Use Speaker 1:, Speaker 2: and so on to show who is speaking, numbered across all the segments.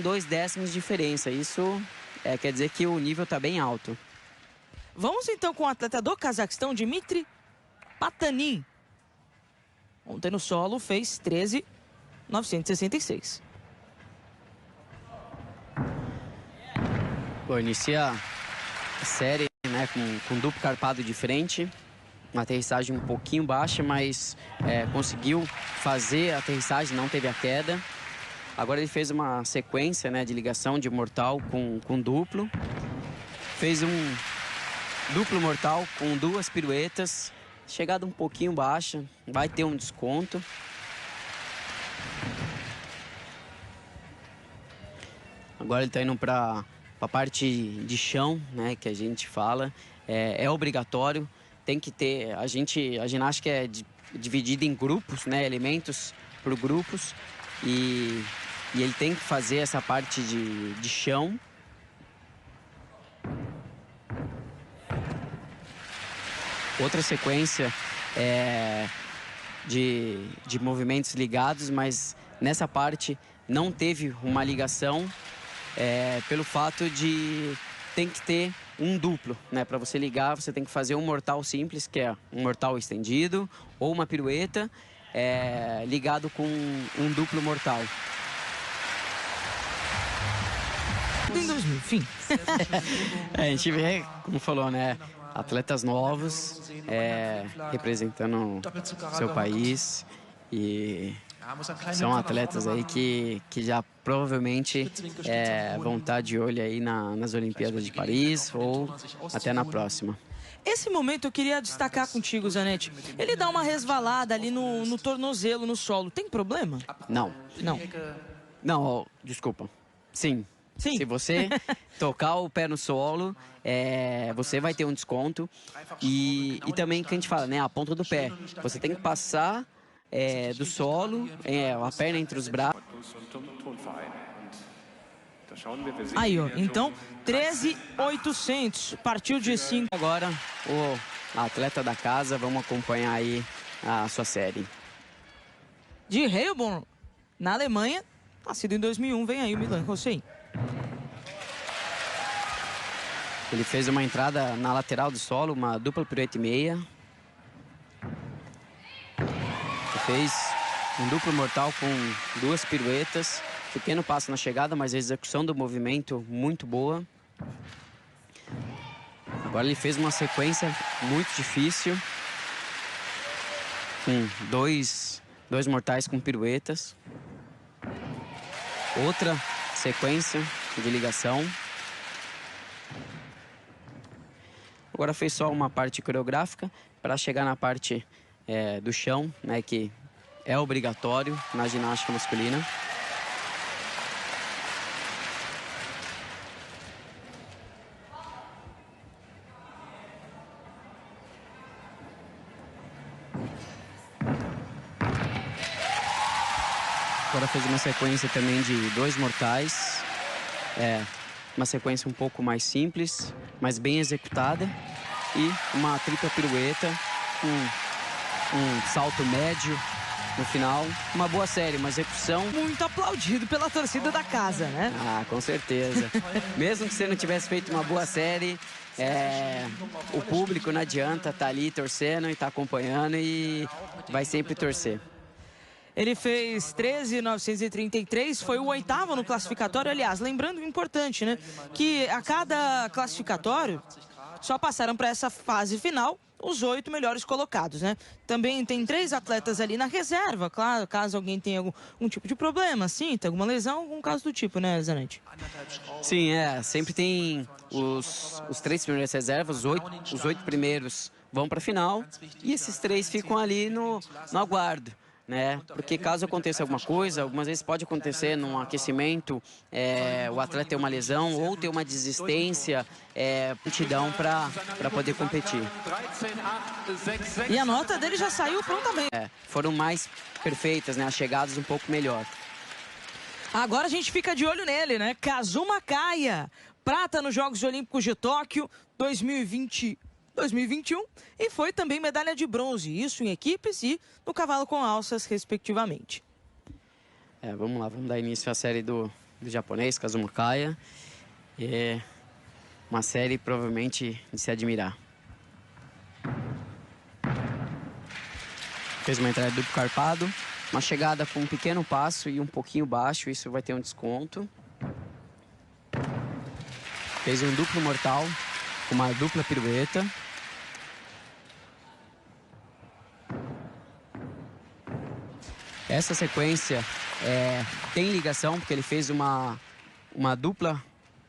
Speaker 1: 2 décimos de diferença. Isso quer dizer que o nível está bem alto.
Speaker 2: Vamos então com o atleta do Cazaquistão, Dmitry Patanin. Ontem no solo fez 13.966.
Speaker 1: Bom, inicia a série, né, com duplo carpado de frente. Uma aterrissagem um pouquinho baixa, mas conseguiu fazer a aterrissagem, não teve a queda. Agora ele fez uma sequência, né, de ligação de mortal com duplo. Fez um duplo mortal com 2 piruetas. Chegada um pouquinho baixa, vai ter um desconto. Agora ele está indo para a parte de chão, né, que a gente fala. É obrigatório, tem que ter. A ginástica é dividida em grupos, né, elementos por grupos. E ele tem que fazer essa parte de chão. Outra sequência de movimentos ligados, mas nessa parte não teve uma ligação pelo fato de tem que ter um duplo, né? Para você ligar, você tem que fazer um mortal simples, que é um mortal estendido, ou uma pirueta ligado com um duplo mortal.
Speaker 2: Enfim.
Speaker 1: A gente vê, como falou, né? Atletas novos representando seu país e são atletas aí que já provavelmente vão estar de olho aí nas Olimpíadas de Paris ou até na próxima.
Speaker 2: Esse momento eu queria destacar contigo, Zanetti. Ele dá uma resvalada ali no tornozelo, no solo. Tem problema?
Speaker 1: Não. Não, desculpa. Sim. Se você tocar o pé no solo, você vai ter um desconto. E também, que a gente fala, né? A ponta do pé. Você tem que passar do solo, a perna entre os braços.
Speaker 2: Aí, ó. Então, 13.800. Partiu de 5.
Speaker 1: Agora, o atleta da casa, vamos acompanhar aí a sua série.
Speaker 2: De Heilbronn, na Alemanha. Nascido em 2001, vem aí o Milan Hossein.
Speaker 1: Ele fez uma entrada na lateral do solo, uma dupla pirueta e meia. Ele fez um duplo mortal com 2 piruetas. Pequeno passo na chegada, mas a execução do movimento muito boa. Agora ele fez uma sequência muito difícil. Com dois mortais com piruetas. Outra sequência de ligação. Agora fez só uma parte coreográfica para chegar na parte do chão, né, que é obrigatório na ginástica masculina. Agora fez uma sequência também de 2 mortais. Uma sequência um pouco mais simples, mas bem executada. E uma tripla pirueta, um salto médio no final. Uma boa série, uma execução.
Speaker 2: Muito aplaudido pela torcida da casa, né?
Speaker 1: Ah, com certeza. Mesmo que você não tivesse feito uma boa série, o público não adianta, tá ali torcendo e tá acompanhando e vai sempre torcer.
Speaker 2: Ele fez 13.933, foi o 8º no classificatório. Aliás, lembrando importante, né? Que a cada classificatório só passaram para essa fase final os 8 melhores colocados, né? Também tem 3 atletas ali na reserva, claro, caso alguém tenha algum tipo de problema, sinta alguma lesão, algum caso do tipo, né, Zanetti?
Speaker 1: Sim, sempre tem os 3 primeiros reservas, os 8 primeiros vão para a final e esses 3 ficam ali no aguardo. Né? Porque caso aconteça alguma coisa, algumas vezes pode acontecer num aquecimento, o atleta ter uma lesão ou ter uma desistência, aptidão para poder competir.
Speaker 2: E a nota dele já saiu prontamente.
Speaker 1: Foram mais perfeitas, né? As chegadas um pouco melhor.
Speaker 2: Agora a gente fica de olho nele, né? Kazuma Kaya, prata nos Jogos Olímpicos de Tóquio 2021 e foi também medalha de bronze, isso em equipes e no cavalo com alças, respectivamente.
Speaker 1: Vamos lá, vamos dar início à série do do japonês, Kazuma Kaya. É uma série provavelmente de se admirar. Fez uma entrada duplo carpado, uma chegada com um pequeno passo e um pouquinho baixo, isso vai ter um desconto. Fez um duplo mortal com uma dupla pirueta. Essa sequência tem ligação, porque ele fez uma dupla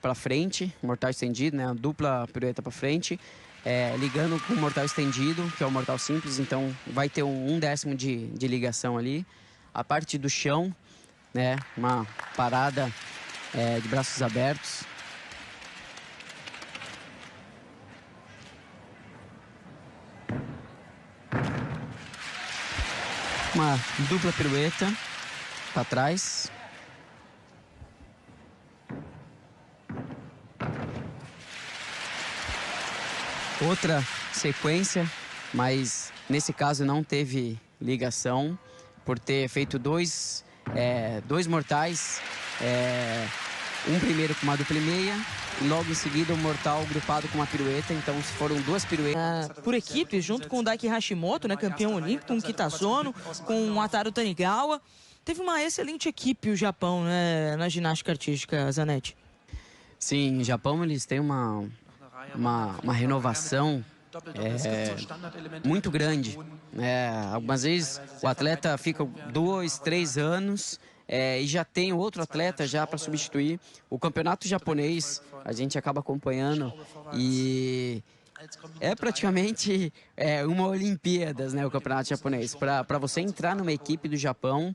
Speaker 1: para frente, mortal estendido, né? Uma dupla pirueta para frente, ligando com o mortal estendido, que é o mortal simples, então vai ter um décimo de ligação ali. A parte do chão, né? Uma parada de braços abertos. Uma dupla pirueta para trás. Outra sequência, mas nesse caso não teve ligação, por ter feito dois mortais, um primeiro com uma dupla e meia, e logo em seguida um mortal grupado com uma pirueta, então foram duas piruetas.
Speaker 2: Por equipe, junto com o Daiki Hashimoto, né, campeão olímpico, com o Kitazono, com o Ataru Tanigawa. Teve uma excelente equipe o Japão, né, na ginástica artística, Zanetti.
Speaker 1: Sim, o Japão eles têm uma renovação muito grande. Algumas vezes o atleta fica 2, 3 anos e já tem outro atleta já para substituir. O campeonato japonês a gente acaba acompanhando e é praticamente uma Olimpíadas, né, o campeonato japonês. Para você entrar numa equipe do Japão,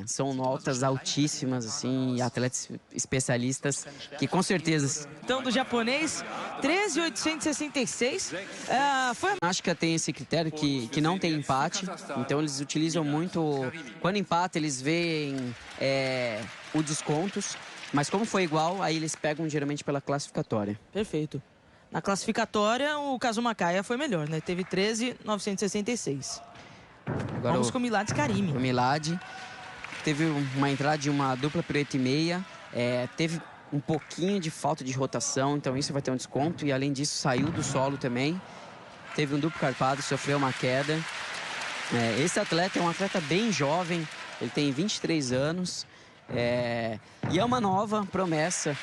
Speaker 1: são notas altíssimas, assim, atletas especialistas que com certeza...
Speaker 2: Então, do japonês, 13.866, foi...
Speaker 1: A ginástica tem esse critério que não tem empate, então eles utilizam muito... Quando empata, eles veem os descontos, mas como foi igual, aí eles pegam geralmente pela classificatória.
Speaker 2: Perfeito. Na classificatória, o Kazuma Kaya foi melhor, né? Teve 13.966.
Speaker 1: Agora
Speaker 2: vamos com o Milad Karimi.
Speaker 1: O Milad teve uma entrada de uma dupla pirueta e meia, teve um pouquinho de falta de rotação, então isso vai ter um desconto, e além disso saiu do solo também, teve um duplo carpado, sofreu uma queda. Esse atleta é um atleta bem jovem, ele tem 23 anos, e é uma nova promessa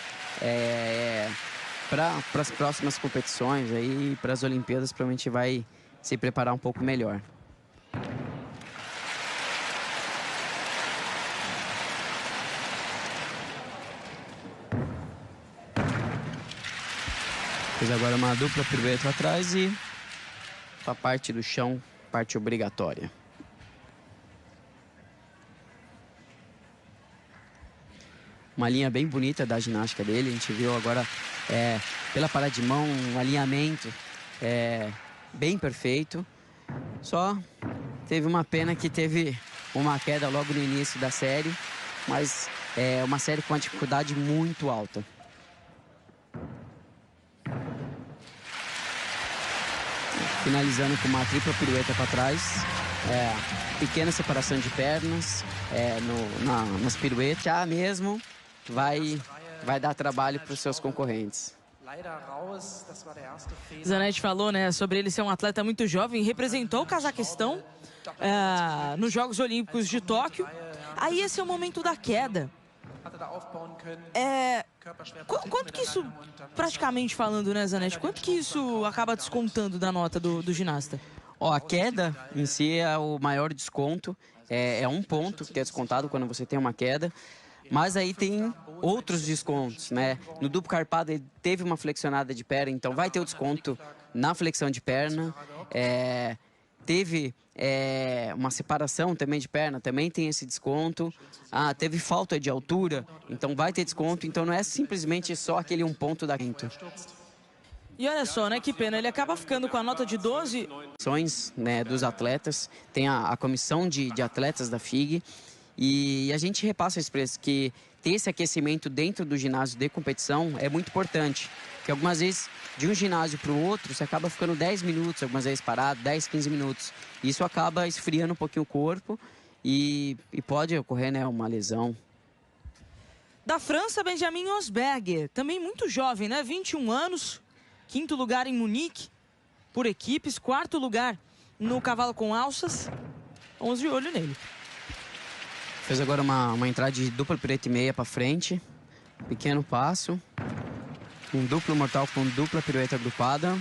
Speaker 1: para as próximas competições, aí para as Olimpíadas provavelmente vai se preparar um pouco melhor. Fez agora uma dupla pirueta atrás e a parte do chão, parte obrigatória. Uma linha bem bonita da ginástica dele, a gente viu agora pela parada de mão, um alinhamento bem perfeito. Só teve uma pena que teve uma queda logo no início da série, mas é uma série com uma dificuldade muito alta. Finalizando com uma tripla pirueta para trás, pequena separação de pernas nas piruetas. Já mesmo vai dar trabalho para os seus concorrentes.
Speaker 2: Zanetti falou, né, sobre ele ser um atleta muito jovem, representou o Cazaquistão nos Jogos Olímpicos de Tóquio. Aí esse é o momento da queda. Quanto que isso, praticamente falando, né, Zanetti, quanto que isso acaba descontando da nota do ginasta?
Speaker 1: A queda em si é o maior desconto, é um ponto que é descontado quando você tem uma queda. Mas aí tem outros descontos, né? No duplo carpado ele teve uma flexionada de perna, então vai ter o desconto na flexão de perna. Teve uma separação também de perna, também tem esse desconto. Teve falta de altura, então vai ter desconto. Então não é simplesmente só aquele um ponto da quinta.
Speaker 2: E olha só, né, que pena, ele acaba ficando com a nota de 12.
Speaker 1: Né, dos atletas, tem a comissão de atletas da FIG. E a gente repassa esse preço, que ter esse aquecimento dentro do ginásio de competição é muito importante. Porque algumas vezes, de um ginásio para o outro, você acaba ficando 10 minutos, algumas vezes parado, 10, 15 minutos. Isso acaba esfriando um pouquinho o corpo e pode ocorrer, né, uma lesão.
Speaker 2: Da França, Benjamin Osberger, também muito jovem, né? 21 anos, 5º lugar em Munique, por equipes, 4º lugar no cavalo com alças. Vamos de olho nele.
Speaker 1: Fez agora uma entrada de dupla pirueta e meia para frente, pequeno passo, um duplo mortal com dupla pirueta agrupada,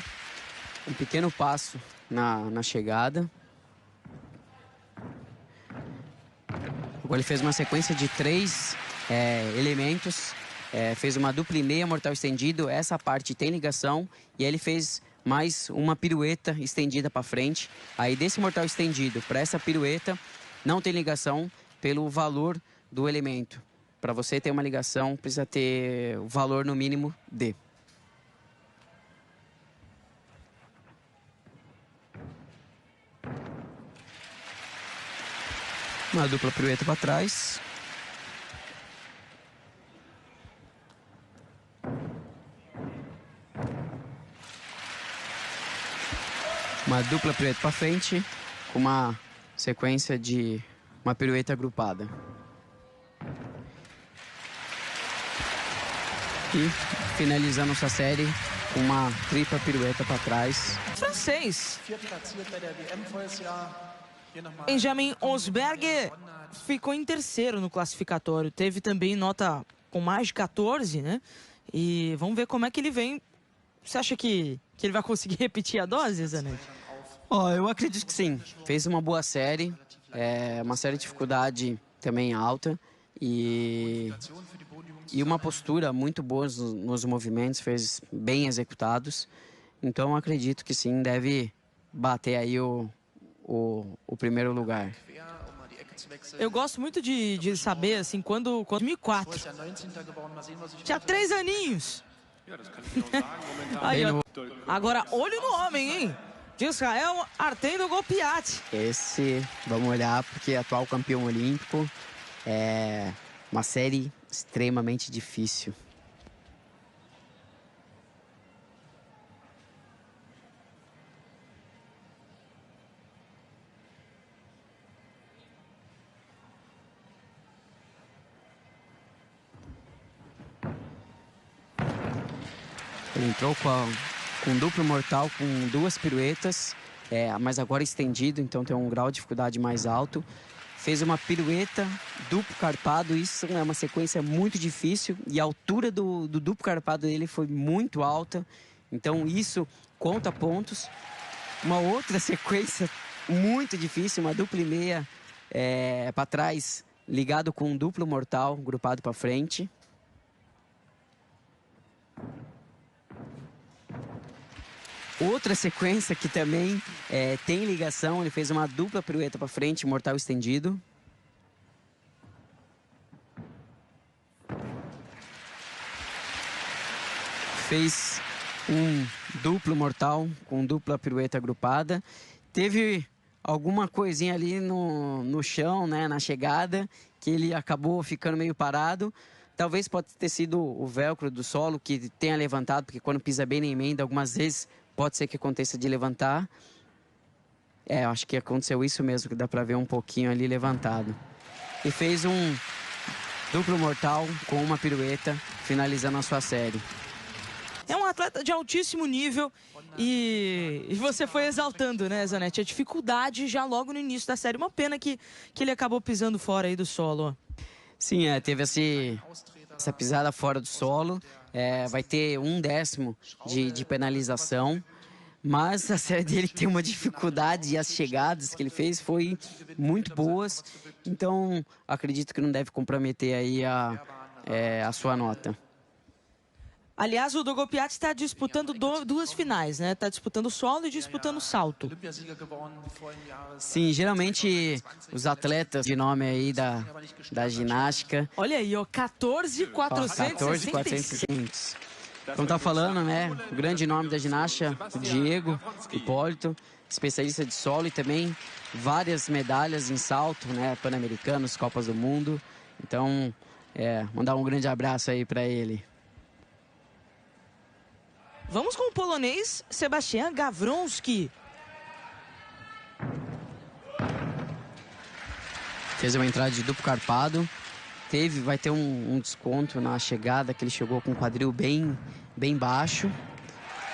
Speaker 1: um pequeno passo na chegada. Agora ele fez uma sequência de 3 elementos, fez uma dupla e meia mortal estendido, essa parte tem ligação, e aí ele fez mais uma pirueta estendida para frente. Aí desse mortal estendido para essa pirueta não tem ligação pelo valor do elemento. Para você ter uma ligação, precisa ter o valor no mínimo D. Uma dupla pirueta para trás. Uma dupla pirueta para frente, com uma sequência de uma pirueta agrupada. E finalizando sua série com uma tripla pirueta para trás.
Speaker 2: Francês. Benjamin Osberger ficou em 3º no classificatório. Teve também nota com mais de 14, né? E vamos ver como é que ele vem. Você acha que ele vai conseguir repetir a dose, Zanetti?
Speaker 1: Eu acredito que sim. Fez uma boa série. Uma série de dificuldade também alta. E uma postura muito boa nos movimentos. Fez bem executados. Então acredito que sim, deve bater aí o primeiro lugar.
Speaker 2: Eu gosto muito de saber, assim, quando 2004. Tinha 3 aninhos. Aí, ó. Agora, olho no homem, hein? De Israel, Artem Dogopiat.
Speaker 1: Esse, vamos olhar, porque é atual campeão olímpico. É uma série extremamente difícil. Ele entrou com duplo mortal, com 2 piruetas, mas agora estendido, então tem um grau de dificuldade mais alto. Fez uma pirueta, duplo carpado, isso é uma sequência muito difícil, e a altura do duplo carpado dele foi muito alta, então isso conta pontos. Uma outra sequência muito difícil, uma dupla e meia para trás, ligado com um duplo mortal, grupado para frente. Outra sequência que também tem ligação, ele fez uma dupla pirueta para frente, mortal estendido. Fez um duplo mortal com dupla pirueta agrupada. Teve alguma coisinha ali no chão, né, na chegada, que ele acabou ficando meio parado. Talvez pode ter sido o velcro do solo que tenha levantado, porque quando pisa bem na emenda, algumas vezes pode ser que aconteça de levantar. Acho que aconteceu isso mesmo, que dá pra ver um pouquinho ali levantado. E fez um duplo mortal com uma pirueta, finalizando a sua série.
Speaker 2: É um atleta de altíssimo nível e você foi exaltando, né, Zanetti? A dificuldade já logo no início da série. Uma pena que ele acabou pisando fora aí do solo.
Speaker 1: Sim, teve essa pisada fora do solo. Vai ter 1/10 de penalização. Mas a série dele tem uma dificuldade e as chegadas que ele fez foi muito boas. Então, acredito que não deve comprometer aí a sua nota.
Speaker 2: Aliás, o Dogopiat está disputando 2 finais, né? Está disputando solo e disputando salto.
Speaker 1: Sim, geralmente os atletas de nome aí da ginástica...
Speaker 2: Olha aí, ó, 14.465.
Speaker 1: Como tá falando, né? O grande nome da ginástica, o Diego Hipólito, especialista de solo e também várias medalhas em salto, né? Pan-Americanos, Copas do Mundo. Então, mandar um grande abraço aí para ele.
Speaker 2: Vamos com o polonês Sebastian Gawronski.
Speaker 1: Fez uma entrada de duplo carpado, vai ter um desconto na chegada, que ele chegou com o quadril bem baixo.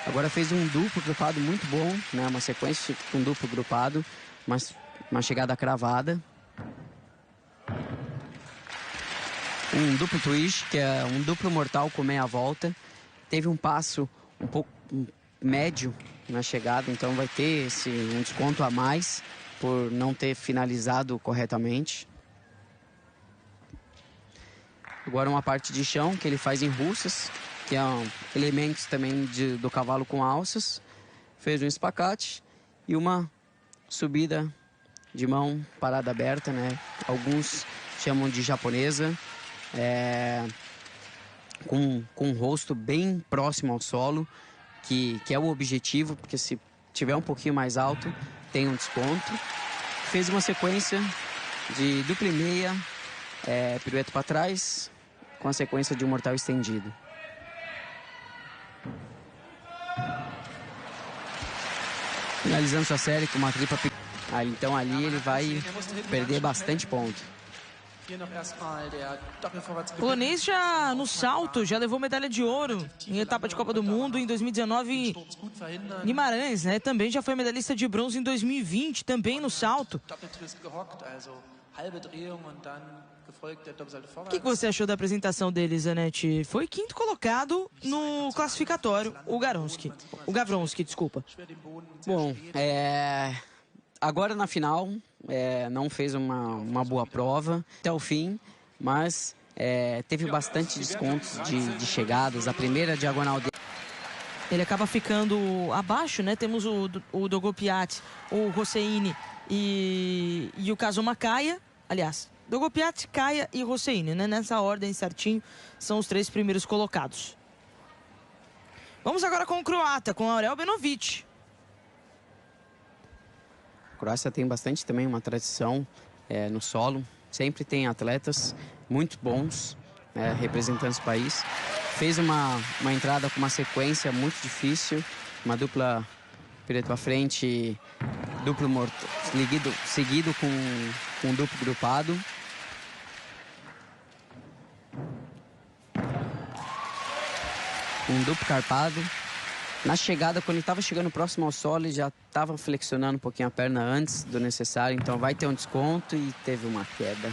Speaker 1: Agora fez um duplo grupado muito bom, né? Uma sequência com duplo grupado, mas uma chegada cravada. Um duplo twist, que é um duplo mortal com meia volta. Teve um passo um pouco médio na chegada, então vai ter um desconto a mais por não ter finalizado corretamente. Agora uma parte de chão que ele faz em russas, que é elementos também do cavalo com alças. Fez um espacate e uma subida de mão parada aberta, né? Alguns chamam de japonesa, com o rosto bem próximo ao solo, que é o objetivo, porque se tiver um pouquinho mais alto, tem um desconto. Fez uma sequência de dupla e meia, pirueta para trás, com a sequência de um mortal estendido. Finalizando sua série com uma tripla. Então ali ele vai perder bastante ponto.
Speaker 2: O polonês já no salto, já levou medalha de ouro em etapa de Copa do Mundo em 2019 em Guimarães, né? Também já foi medalhista de bronze em 2020, também no salto. O que você achou da apresentação dele, Zanetti? Foi quinto colocado no classificatório, o Gavronski, desculpa.
Speaker 1: Bom, agora na final, não fez uma boa prova até o fim, mas teve bastante descontos de chegadas. A primeira diagonal dele...
Speaker 2: Ele acaba ficando abaixo, né? Temos o Dogopiat, o Hosseini e o Kazuma Kaya. Aliás, Dogopiat, Kaya e Hosseini, né? Nessa ordem certinho, são os 3 primeiros colocados. Vamos agora com o croata, com Aurel Benovic.
Speaker 1: A Croácia tem bastante também uma tradição no solo. Sempre tem atletas muito bons representando o país. Fez uma entrada com uma sequência muito difícil. Uma dupla pirueta para frente, duplo morto, seguido com um duplo grupado. Um duplo carpado. Na chegada, quando ele estava chegando próximo ao solo, ele já estava flexionando um pouquinho a perna antes do necessário, então vai ter um desconto e teve uma queda.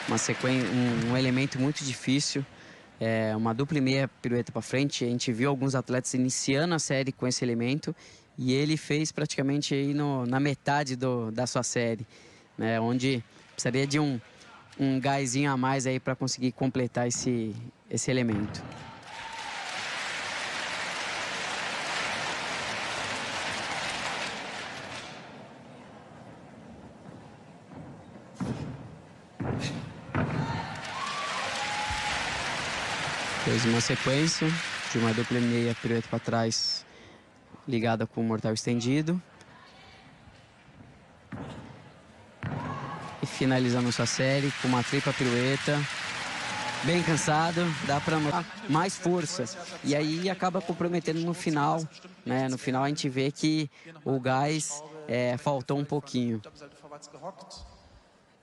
Speaker 1: Uma sequência, um elemento muito difícil, uma dupla e meia pirueta para frente. A gente viu alguns atletas iniciando a série com esse elemento e ele fez praticamente aí na metade da sua série, né, onde precisaria de um gásinho a mais aí para conseguir completar esse elemento. Fez uma sequência de uma dupla meia pirueta para trás, ligada com o mortal estendido. E finalizando sua série com uma tripla pirueta. Bem cansado, dá para mais força. E aí acaba comprometendo no final, né? No final a gente vê que o gás faltou um pouquinho.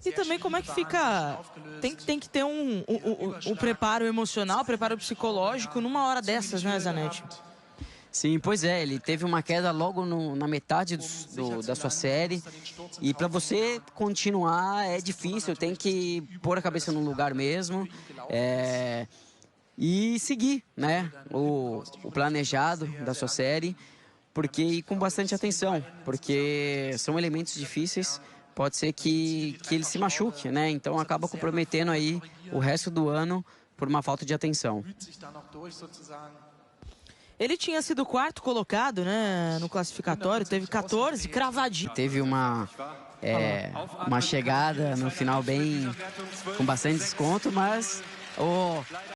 Speaker 2: E também como é que fica... Tem que ter um preparo emocional, preparo psicológico numa hora dessas, né, Zanetti?
Speaker 1: Sim, pois é. Ele teve uma queda logo na metade da sua série. E para você continuar é difícil. Tem que pôr a cabeça no lugar mesmo. E seguir, né, o planejado da sua série. E com bastante atenção. Porque são elementos difíceis. Pode ser que ele se machuque, né? Então acaba comprometendo aí o resto do ano por uma falta de atenção.
Speaker 2: Ele tinha sido 4º colocado, né, no classificatório, teve 14, cravadinho.
Speaker 1: Teve uma chegada no final com bastante desconto, mas